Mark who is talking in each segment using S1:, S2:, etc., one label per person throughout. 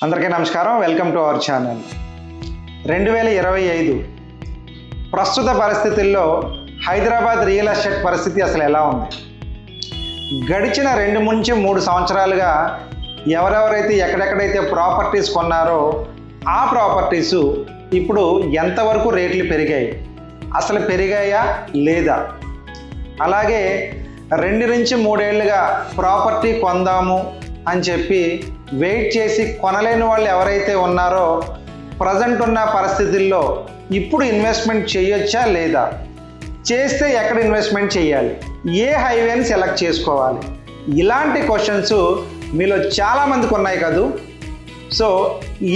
S1: అందరికీ నమస్కారం. Welcome to our channel. 2025 ప్రస్తుత పరిస్థితుల్లో హైదరాబాద్ రియల్ ఎస్టేట్ పరిస్థితి అసలు ఎలా ఉంది? గడిచిన 2-3 సంవత్సరాలుగా ఎవరెవరైతే ఎక్కడెక్కడైతే ప్రాపర్టీస్ కొన్నారో ఆ ప్రాపర్టీసు ఇప్పుడు ఎంతవరకు రేట్లు పెరిగాయి, అసలు పెరిగాయా లేదా? అలాగే 2-3 ఏళ్ళుగా ప్రాపర్టీ కొందాము అని చెప్పి వెయిట్ చేసి కొనలేని వాళ్ళు ఎవరైతే ఉన్నారో ప్రజెంట్ ఉన్న పరిస్థితుల్లో ఇప్పుడు ఇన్వెస్ట్మెంట్ చేయొచ్చా లేదా? చేస్తే ఎక్కడ ఇన్వెస్ట్మెంట్ చేయాలి? ఏ హైవేని సెలెక్ట్ చేసుకోవాలి? ఇలాంటి క్వశ్చన్స్ మీలో చాలామందికి ఉన్నాయి కదూ. సో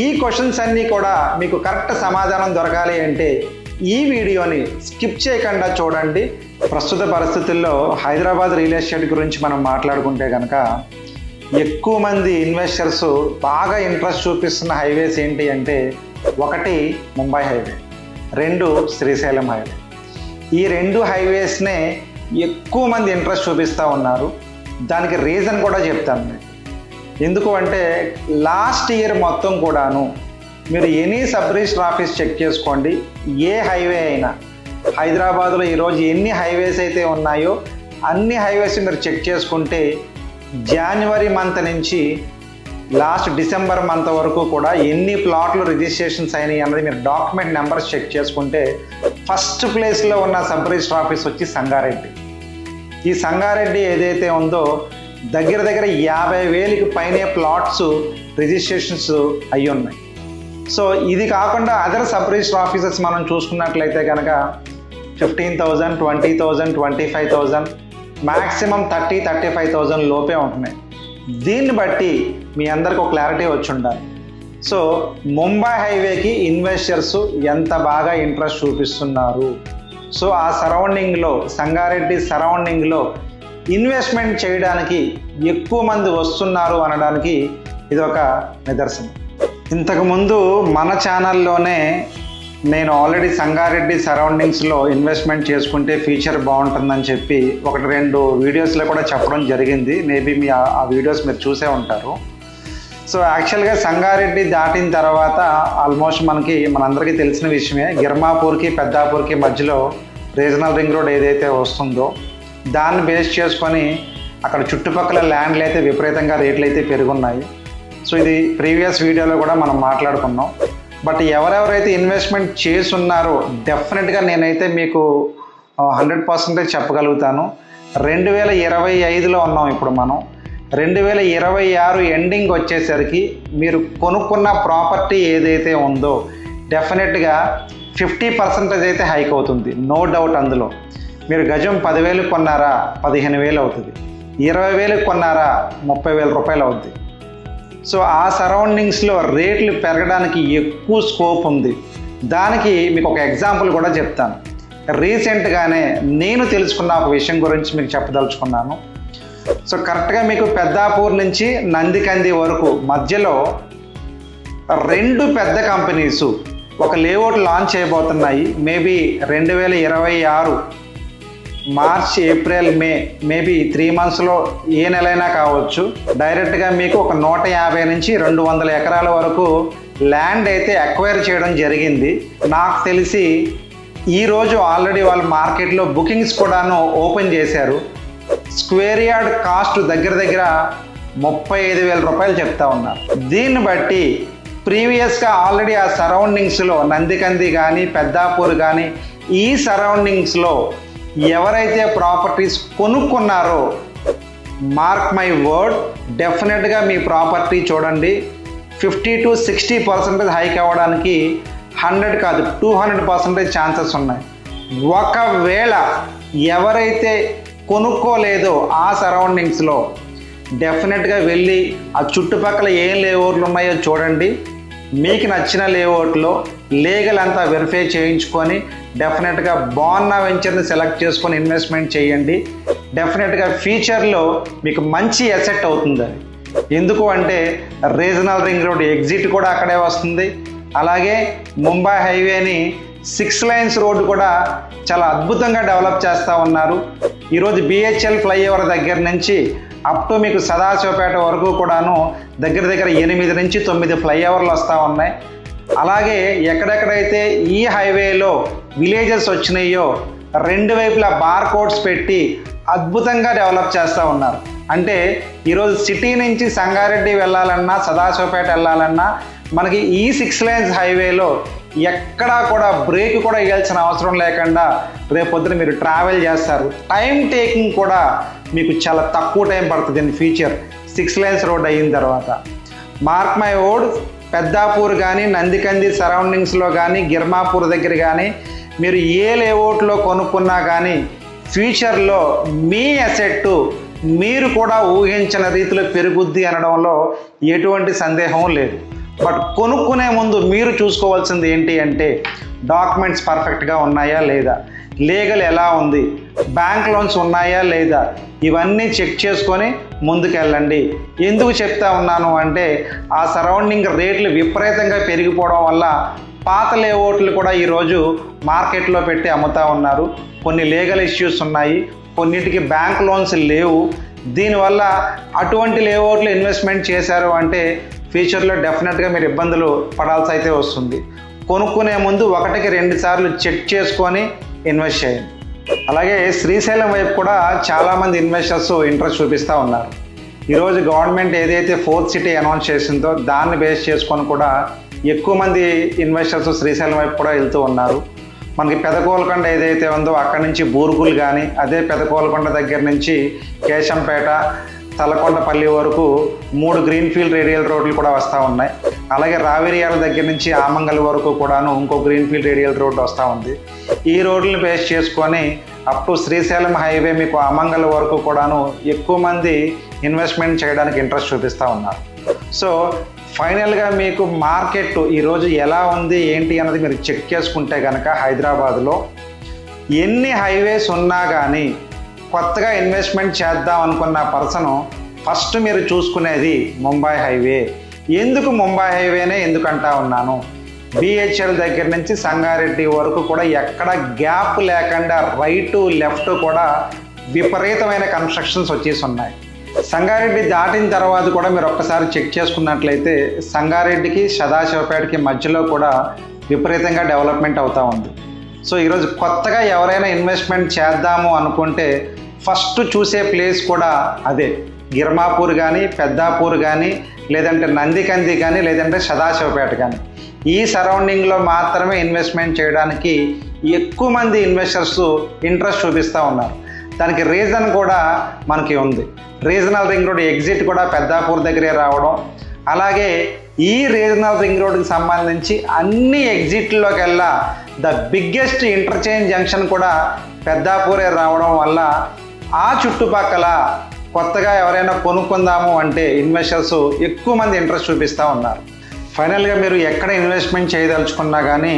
S1: ఈ క్వశ్చన్స్ అన్నీ కూడా మీకు కరెక్ట్ సమాధానం దొరకాలి అంటే ఈ వీడియోని స్కిప్ చేయకుండా చూడండి. ప్రస్తుత పరిస్థితుల్లో హైదరాబాద్ రియల్ ఎస్టేట్ గురించి మనం మాట్లాడుకుంటే కనుక ఎక్కువ మంది ఇన్వెస్టర్స్ బాగా ఇంట్రెస్ట్ చూపిస్తున్న హైవేస్ ఏంటి అంటే, 1 ముంబై హైవే, 2 శ్రీశైలం హైవే. ఈ 2 హైవేస్నే ఎక్కువ మంది ఇంట్రెస్ట్ చూపిస్తూ ఉన్నారు. దానికి రీజన్ కూడా చెప్తాను మీకు. ఎందుకు అంటే లాస్ట్ ఇయర్ మొత్తం కూడాను మీరు any sub register office check చేసుకోండి, ఏ హైవే అయినా హైదరాబాద్లో ఈరోజు ఎన్ని హైవేస్ అయితే ఉన్నాయో అన్ని హైవేస్ మీరు చెక్ చేసుకుంటే జనవరి మంత్ నుంచి లాస్ట్ డిసెంబర్ మంత్ వరకు కూడా ఎన్ని ప్లాట్లు రిజిస్ట్రేషన్స్ అయినాయి అన్నది మీరు డాక్యుమెంట్ నెంబర్స్ చెక్ చేసుకుంటే ఫస్ట్ ప్లేస్లో ఉన్న సబ్ రిజిస్టర్ ఆఫీస్ వచ్చి సంగారెడ్డి. ఈ సంగారెడ్డి ఏదైతే ఉందో దగ్గర 50,000కి పైనే ప్లాట్స్ రిజిస్ట్రేషన్స్ అయ్యి ఉన్నాయి. సో ఇది కాకుండా అదర్ సబ్ రిజిస్టర్ ఆఫీసెస్ మనం చూసుకున్నట్లయితే కనుక 15,000, 20,000, 25,000, మ్యాక్సిమం 30,000-35,000 లోపే ఉంటున్నాయి. దీన్ని బట్టి మీ అందరికి ఒక క్లారిటీ వచ్చి ఉండాలి. సో ముంబై హైవేకి ఇన్వెస్టర్స్ ఎంత బాగా ఇంట్రెస్ట్ చూపిస్తున్నారు, సో ఆ సరౌండింగ్లో సంగారెడ్డి సరౌండింగ్లో ఇన్వెస్ట్మెంట్ చేయడానికి ఎక్కువ మంది వస్తున్నారు అనడానికి ఇది ఒక నిదర్శనం. ఇంతకుముందు మన ఛానల్లోనే నేను ఆల్రెడీ సంగారెడ్డి సరౌండింగ్స్లో ఇన్వెస్ట్మెంట్ చేసుకుంటే ఫ్యూచర్ బాగుంటుందని చెప్పి 1-2 వీడియోస్లో కూడా చెప్పడం జరిగింది. మేబీ మీ ఆ వీడియోస్ మీరు చూసే ఉంటారు. సో యాక్చువల్గా సంగారెడ్డి దాటిన తర్వాత ఆల్మోస్ట్ మనందరికీ తెలిసిన విషయమే, గిర్మాపూర్కి పెద్దాపూర్కి మధ్యలో రీజనల్ రింగ్ రోడ్ ఏదైతే వస్తుందో దాన్ని బేస్ చేసుకొని అక్కడ చుట్టుపక్కల ల్యాండ్లు అయితే విపరీతంగా రేట్లు అయితే పెరుగున్నాయి. సో ఇది ప్రీవియస్ వీడియోలో కూడా మనం మాట్లాడుకున్నాం. బట్ ఎవరెవరైతే ఇన్వెస్ట్మెంట్ చేసున్నారో డెఫినెట్గా నేనైతే మీకు 100% చెప్పగలుగుతాను. 2025లో ఉన్నాం ఇప్పుడు మనం. 2026 ఎండింగ్ వచ్చేసరికి మీరు కొనుక్కున్న ప్రాపర్టీ ఏదైతే ఉందో డెఫినెట్గా 50% అయితే హైక్ అవుతుంది, నో డౌట్. అందులో మీరు గజం 10,000 కొన్నారా 15,000 అవుతుంది, 20,000 కొన్నారా 30,000 రూపాయలు అవుతుంది. సో ఆ సరౌండింగ్స్లో రేట్లు పెరగడానికి ఎక్కువ స్కోప్ ఉంది. దానికి మీకు ఒక ఎగ్జాంపుల్ కూడా చెప్తాను. రీసెంట్గానే నేను తెలుసుకున్న ఒక విషయం గురించి మీకు చెప్పదలుచుకున్నాను. సో కరెక్ట్గా మీకు పెద్దాపూర్ నుంచి నందికంది వరకు మధ్యలో 2 పెద్ద కంపెనీస్ ఒక లేఅవుట్ లాంచ్ చేయబోతున్నాయి. Maybe 2026 March, April, May, maybe 3 monthsలో ఏ నెలైనా కావచ్చు. డైరెక్ట్గా మీకు ఒక 150 నుంచి 200 ఎకరాల వరకు ల్యాండ్ అయితే అక్వైర్ చేయడం జరిగింది. నాకు తెలిసి ఈరోజు ఆల్రెడీ వాళ్ళు మార్కెట్లో బుకింగ్స్ కూడాను ఓపెన్ చేశారు. స్క్వేర్ యార్డ్ కాస్ట్ దగ్గర 35,000 రూపాయలు చెప్తా ఉన్నారు. దీన్ని బట్టి ప్రీవియస్గా ఆల్రెడీ ఆ సరౌండింగ్స్లో నందికంది కానీ పెద్దాపూర్ కానీ ఈ సరౌండింగ్స్లో ఎవరైతే ప్రాపర్టీస్ కొనుక్కున్నారో మార్క్ మై వర్డ్, డెఫినెట్గా మీ ప్రాపర్టీ చూడండి 50-60% హైక్ అవ్వడానికి 100 కాదు 200% ఛాన్సెస్ ఉన్నాయి. ఒకవేళ ఎవరైతే కొనుక్కోలేదో ఆ సరౌండింగ్స్లో డెఫినెట్గా వెళ్ళి ఆ చుట్టుపక్కల ఏం లేఅవుట్లు ఉన్నాయో చూడండి. మీకు నచ్చిన లేఅవుట్లో లీగల్ అంతా వెరిఫై చేయించుకొని డెఫినెట్గా బాగున్న వెంచర్ని సెలెక్ట్ చేసుకొని ఇన్వెస్ట్మెంట్ చేయండి. డెఫినెట్గా ఫ్యూచర్లో మీకు మంచి అసెట్ అవుతుంది అది. ఎందుకు అంటే రీజనల్ రింగ్ రోడ్ ఎగ్జిట్ కూడా అక్కడే వస్తుంది. అలాగే ముంబై హైవేని 6 lanes రోడ్డు కూడా చాలా అద్భుతంగా డెవలప్ చేస్తూ ఉన్నారు. ఈరోజు BHL ఫ్లైఓవర్ దగ్గర నుంచి అప్ టు మీకు సదాశివపేట వరకు కూడాను దగ్గర దగ్గర 8 నుంచి 9 ఫ్లైఓవర్లు వస్తూ ఉన్నాయి. అలాగే ఎక్కడెక్కడైతే ఈ హైవేలో విలేజెస్ వచ్చినాయో 2 వైపులా బార్ కోడ్స్ పెట్టి అద్భుతంగా డెవలప్ చేస్తూ ఉన్నారు. అంటే ఈరోజు సిటీ నుంచి సంగారెడ్డి వెళ్ళాలన్నా, సదాశివపేట వెళ్ళాలన్నా మనకి ఈ 6 lanes హైవేలో ఎక్కడా కూడా బ్రేక్ కూడా వేయాల్సిన అవసరం లేకుండా రేపొద్దున మీరు ట్రావెల్ చేస్తారు. టైం టేకింగ్ కూడా మీకు చాలా తక్కువ టైం పడుతుంది ఇన్ ఫ్యూచర్ 6 lanes రోడ్ అయిన తర్వాత. మార్క్ మై వర్డ్, పెద్దాపూర్ కానీ, నందికంది సరౌండింగ్స్లో కానీ, గిర్మాపూర్ దగ్గర కానీ మీరు ఏ లేఅవుట్లో కొనుక్కున్నా కానీ ఫ్యూచర్లో మీ అసెట్ మీరు కూడా ఊహించిన రీతిలో పెరుగుద్ది అనడంలో ఎటువంటి సందేహం లేదు. బట్ కొనుక్కునే ముందు మీరు చూసుకోవాల్సింది ఏంటి అంటే డాక్యుమెంట్స్ పర్ఫెక్ట్గా ఉన్నాయా లేదా, లీగల్ ఎలా ఉంది, బ్యాంక్ లోన్స్ ఉన్నాయా లేదా, ఇవన్నీ చెక్ చేసుకొని ముందుకెళ్ళండి. ఎందుకు చెప్తా ఉన్నాను అంటే ఆ సరౌండింగ్ రేట్లు విపరీతంగా పెరిగిపోవడం వల్ల పాత లేఅవుట్లు కూడా ఈరోజు మార్కెట్లో పెట్టి అమ్ముతూ ఉన్నారు. కొన్ని లీగల్ ఇష్యూస్ ఉన్నాయి, కొన్నిటికి బ్యాంక్ లోన్స్ లేవు. దీనివల్ల అటువంటి లేఅవుట్లు ఇన్వెస్ట్మెంట్ చేశారు అంటే ఫ్యూచర్లో డెఫినెట్గా మీరు ఇబ్బందులు పడాల్సి అయితే వస్తుంది. కొనుక్కునే ముందు 1-2 సార్లు చెక్ చేసుకొని ఇన్వెస్ట్ చేయండి. అలాగే శ్రీశైలం వైపు కూడా చాలామంది ఇన్వెస్టర్స్ ఇంట్రెస్ట్ చూపిస్తూ ఉన్నారు. ఈరోజు గవర్నమెంట్ ఏదైతే 4th సిటీ అనౌన్స్ చేసిందో దాన్ని బేస్ చేసుకొని కూడా ఎక్కువ మంది ఇన్వెస్టర్స్ శ్రీశైలం వైపు కూడా వెళ్తూ ఉన్నారు. మనకి పెదకోలకొండ ఏదైతే ఉందో అక్కడి నుంచి బూర్గులు కానీ, అదే పెదకోలకొండ దగ్గర నుంచి కేశంపేట, తలకొండపల్లి వరకు 3 గ్రీన్ఫీల్డ్ రేడియల్ రోడ్లు కూడా వస్తూ ఉన్నాయి. అలాగే రావిరియాల దగ్గర నుంచి ఆమంగల్ వరకు కూడాను ఇంకో గ్రీన్ఫీల్డ్ రేడియల్ రోడ్డు వస్తూ ఉంది. ఈ రోడ్లను బేస్ చేసుకొని అప్ టు శ్రీశైలం హైవే మీకు ఆమంగల్ వరకు కూడాను ఎక్కువ మంది ఇన్వెస్ట్మెంట్ చేయడానికి ఇంట్రెస్ట్ చూపిస్తూ ఉన్నారు. సో ఫైనల్గా మీకు మార్కెట్ ఈరోజు ఎలా ఉంది ఏంటి అన్నది మీరు చెక్ చేసుకుంటే కనుక హైదరాబాద్లో ఎన్ని హైవేస్ ఉన్నా కానీ కొత్తగా ఇన్వెస్ట్మెంట్ చేద్దాం అనుకున్న పర్సన్ ఫస్ట్ మీరు చూసుకునేది ముంబై హైవే. ఎందుకు ముంబై హైవేనే ఎందుకంటా ఉన్నాను, BHL దగ్గర నుంచి సంగారెడ్డి వరకు కూడా ఎక్కడ గ్యాప్ లేకుండా రైటు లెఫ్ట్ కూడా విపరీతమైన కన్స్ట్రక్షన్స్ వచ్చేసి ఉన్నాయి. సంగారెడ్డి దాటిన తర్వాత కూడా మీరు ఒక్కసారి చెక్ చేసుకున్నట్లయితే సంగారెడ్డికి సదాశివపేటకి మధ్యలో కూడా విపరీతంగా డెవలప్మెంట్ అవుతూ ఉంది. సో ఈరోజు కొత్తగా ఎవరైనా ఇన్వెస్ట్మెంట్ చేద్దాము అనుకుంటే ఫస్ట్ చూసే ప్లేస్ కూడా అదే. గిర్మాపూర్ కానీ, పెద్దాపూర్ కానీ, లేదంటే నందికంది కానీ, లేదంటే సదాశివపేట కానీ ఈ సరౌండింగ్లో మాత్రమే ఇన్వెస్ట్మెంట్ చేయడానికి ఎక్కువ మంది ఇన్వెస్టర్స్ ఇంట్రెస్ట్ చూపిస్తూ ఉన్నారు. దానికి రీజన్ కూడా మనకి ఉంది. రీజనల్ రింగ్ రోడ్ ఎగ్జిట్ కూడా పెద్దాపూర్ దగ్గరే రావడం, అలాగే ఈ రీజనల్ రింగ్ రోడ్కి సంబంధించి అన్ని ఎగ్జిట్లోకెల్లా ద బిగ్గెస్ట్ ఇంటర్చేంజ్ జంక్షన్ కూడా పెద్దాపూరే రావడం వల్ల ఆ చుట్టుపక్కల కొత్తగా ఎవరైనా కొనుక్కుందాము అంటే ఇన్వెస్టర్స్ ఎక్కువ మంది ఇంట్రెస్ట్ చూపిస్తూ ఉన్నారు. ఫైనల్గా మీరు ఎక్కడ ఇన్వెస్ట్మెంట్ చేయదలుచుకున్నా కానీ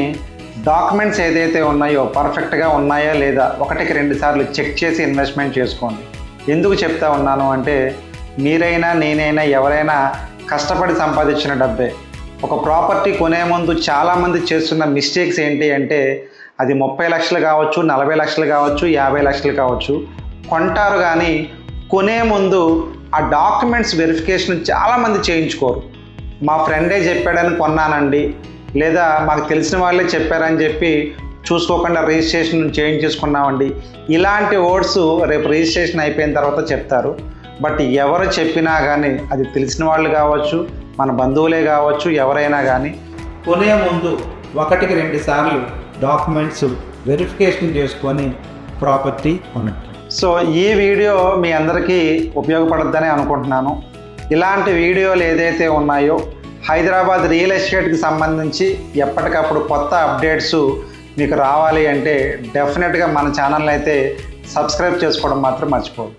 S1: డాక్యుమెంట్స్ ఏదైతే ఉన్నాయో పర్ఫెక్ట్గా ఉన్నాయా లేదా 1-2 సార్లు చెక్ చేసి ఇన్వెస్ట్మెంట్ చేసుకోండి. ఎందుకు చెప్తా ఉన్నాను అంటే మీరైనా నేనైనా ఎవరైనా కష్టపడి సంపాదించిన డబ్బే. ఒక ప్రాపర్టీ కొనే ముందు చాలామంది చేస్తున్న మిస్టేక్స్ ఏంటి అంటే అది 30 లక్షలు కావచ్చు, 40 లక్షలు కావచ్చు, 50 లక్షలు కావచ్చు కొంటారు, కానీ కొనే ముందు ఆ డాక్యుమెంట్స్ వెరిఫికేషన్ చాలామంది చేయించుకోరు. మా ఫ్రెండే చెప్పాడని కొన్నానండి, లేదా మాకు తెలిసిన వాళ్ళే చెప్పారని చెప్పి చూసుకోకుండా రిజిస్ట్రేషన్ చేయించేసుకున్నామండి, ఇలాంటి వర్డ్స్ రేపు రిజిస్ట్రేషన్ అయిపోయిన తర్వాత చెప్తారు. బట్ ఎవరు చెప్పినా కానీ అది తెలిసిన వాళ్ళు కావచ్చు, మన బంధువులే కావచ్చు, ఎవరైనా కానీ కొనే ముందు 1-2 సార్లు డాక్యుమెంట్స్ వెరిఫికేషన్ చేసుకొని ప్రాపర్టీ కొనండి. సో ఈ వీడియో మీ అందరికీ ఉపయోగపడుద్దని అనుకుంటున్నాను. ఇలాంటి వీడియోలు ఏదైతే ఉన్నాయో హైదరాబాద్ రియల్ ఎస్టేట్కి సంబంధించి ఎప్పటికప్పుడు కొత్త అప్డేట్స్ మీకు రావాలి అంటే డెఫినెట్గా మన ఛానల్ని అయితే సబ్స్క్రైబ్ చేసుకోవడం మాత్రం మర్చిపోదు.